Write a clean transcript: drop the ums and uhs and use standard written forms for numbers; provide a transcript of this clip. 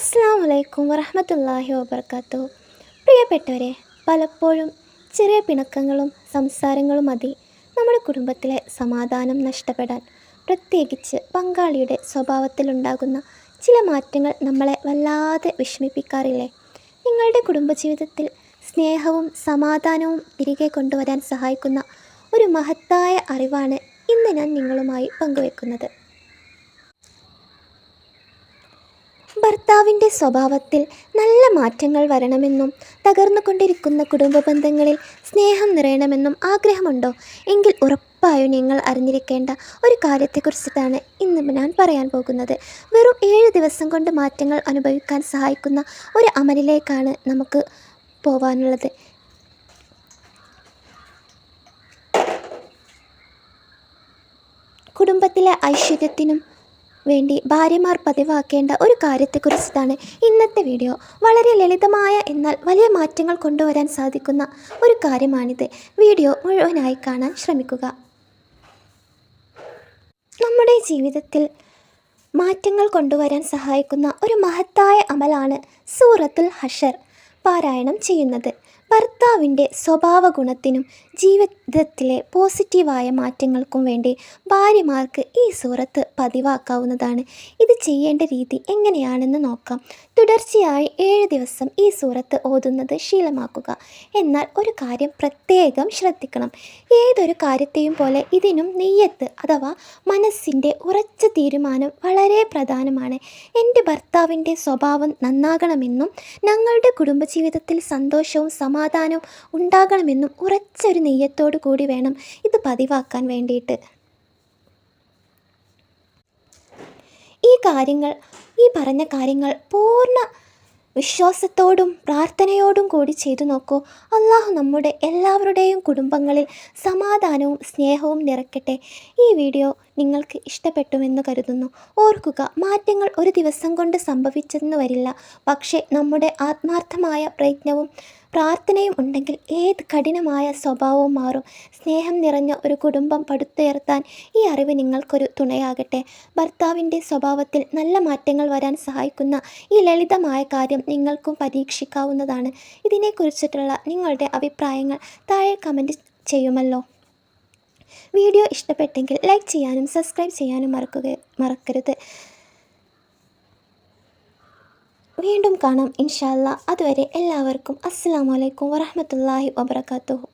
അസ്സലാമു അലൈക്കും വറഹ്മത്തുള്ളാഹി വബറകാതുഹു. പ്രിയപ്പെട്ടവരെ, പലപ്പോഴും ചെറിയ പിണക്കങ്ങളും സംസാരങ്ങളും മതി നമ്മുടെ കുടുംബത്തിലെ സമാധാനം നഷ്ടപ്പെടാൻ. പ്രത്യേകിച്ച് പങ്കാളിയുടെ സ്വഭാവത്തിലുണ്ടാകുന്ന ചില മാറ്റങ്ങൾ നമ്മളെ വല്ലാതെ വിഷമിപ്പിക്കാറില്ലേ? നിങ്ങളുടെ കുടുംബജീവിതത്തിൽ സ്നേഹവും സമാധാനവും തിരികെ കൊണ്ടുവരാൻ സഹായിക്കുന്ന ഒരു മഹത്തായ അറിവാണ് ഇന്ന് ഞാൻ നിങ്ങളുമായി പങ്കുവെക്കുന്നത്. ഭർത്താവിൻ്റെ സ്വഭാവത്തിൽ നല്ല മാറ്റങ്ങൾ വരണമെന്നും തകർന്നുകൊണ്ടിരിക്കുന്ന കുടുംബ ബന്ധങ്ങളിൽ സ്നേഹം നിറയണമെന്നും ആഗ്രഹമുണ്ടോ? എങ്കിൽ ഉറപ്പായും നിങ്ങൾ അറിഞ്ഞിരിക്കേണ്ട ഒരു കാര്യത്തെക്കുറിച്ചിട്ടാണ് ഇന്ന് ഞാൻ പറയാൻ പോകുന്നത്. വെറും 7 ദിവസം കൊണ്ട് മാറ്റങ്ങൾ അനുഭവിക്കാൻ സഹായിക്കുന്ന ഒരു അമലിലേക്കാണ് നമുക്ക് പോവാനുള്ളത്. കുടുംബത്തിലെ ഐശ്വര്യത്തിനും വേണ്ടി ഭാര്യമാർ പതിവാക്കേണ്ട ഒരു കാര്യത്തെക്കുറിച്ചിട്ടാണ് ഇന്നത്തെ വീഡിയോ. വളരെ ലളിതമായ എന്നാൽ വലിയ മാറ്റങ്ങൾ കൊണ്ടുവരാൻ സാധിക്കുന്ന ഒരു കാര്യമാണിത്. വീഡിയോ മുഴുവനായി കാണാൻ ശ്രമിക്കുക. നമ്മുടെ ജീവിതത്തിൽ മാറ്റങ്ങൾ കൊണ്ടുവരാൻ സഹായിക്കുന്ന ഒരു മഹത്തായ അമലാണ് സൂറത്തുൽ ഹഷർ പാരായണം ചെയ്യുന്നത്. ഭർത്താവിൻ്റെ സ്വഭാവ ഗുണത്തിനും ജീവിതത്തിലെ പോസിറ്റീവായ മാറ്റങ്ങൾക്കും വേണ്ടി ഭാര്യമാർക്ക് ഈ സൂറത്ത് പതിവാക്കാവുന്നതാണ്. ഇത് ചെയ്യേണ്ട രീതി എങ്ങനെയാണെന്ന് നോക്കാം. തുടർച്ചയായി 7 ദിവസം ഈ സൂറത്ത് ഓതുന്നത് ശീലമാക്കുക. എന്നാൽ ഒരു കാര്യം പ്രത്യേകം ശ്രദ്ധിക്കണം. ഏതൊരു കാര്യത്തെയും പോലെ ഇതിനും നിയ്യത്ത് അഥവാ മനസ്സിൻ്റെ ഉറച്ച തീരുമാനം വളരെ പ്രധാനമാണ്. എൻ്റെ ഭർത്താവിൻ്റെ സ്വഭാവം നന്നാകണമെന്നും ഞങ്ങളുടെ കുടുംബജീവിതത്തിൽ സന്തോഷവും സമാധാനവും ഉണ്ടാകണമെന്നും ഉറച്ചൊരു നെയ്യത്തോടു കൂടി വേണം ഇത് പതിവാക്കാൻ വേണ്ടിയിട്ട്. ഈ പറഞ്ഞ കാര്യങ്ങൾ പൂർണ്ണ വിശ്വാസത്തോടും പ്രാർത്ഥനയോടും കൂടി ചെയ്തു നോക്കൂ. അള്ളാഹു നമ്മുടെ എല്ലാവരുടെയും കുടുംബങ്ങളിൽ സമാധാനവും സ്നേഹവും നിറയ്ക്കട്ടെ. ഈ വീഡിയോ നിങ്ങൾക്ക് ഇഷ്ടപ്പെട്ടുവെന്ന് കരുതുന്നു. ഓർക്കുക, മാറ്റങ്ങൾ ഒരു ദിവസം കൊണ്ട് സംഭവിച്ചെന്ന് വരില്ല. പക്ഷേ നമ്മുടെ ആത്മാർത്ഥമായ പ്രയത്നവും പ്രാർത്ഥനയും ഉണ്ടെങ്കിൽ ഏത് കഠിനമായ സ്വഭാവവും മാറും. സ്നേഹം നിറഞ്ഞ ഒരു കുടുംബം പടുത്തുയർത്താൻ ഈ അറിവ് നിങ്ങൾക്കൊരു തുണയാകട്ടെ. ഭർത്താവിൻ്റെ സ്വഭാവത്തിൽ നല്ല മാറ്റങ്ങൾ വരാൻ സഹായിക്കുന്ന ഈ ലളിതമായ കാര്യം നിങ്ങൾക്കും പരീക്ഷിക്കാവുന്നതാണ്. ഇതിനെക്കുറിച്ചിട്ടുള്ള നിങ്ങളുടെ അഭിപ്രായങ്ങൾ താഴെ കമൻറ്റ് ചെയ്യുമല്ലോ. വീഡിയോ ഇഷ്ടപ്പെട്ടെങ്കിൽ ലൈക്ക് ചെയ്യാനും സബ്സ്ക്രൈബ് ചെയ്യാനും മറക്കരുത്. വീണ്ടും കാണാം ഇൻഷാ അല്ലാഹ്. അതുവരെ എല്ലാവർക്കും അസ്സലാമു അലൈക്കും വറഹ്മത്തുള്ളാഹി വബറകാതുഹു.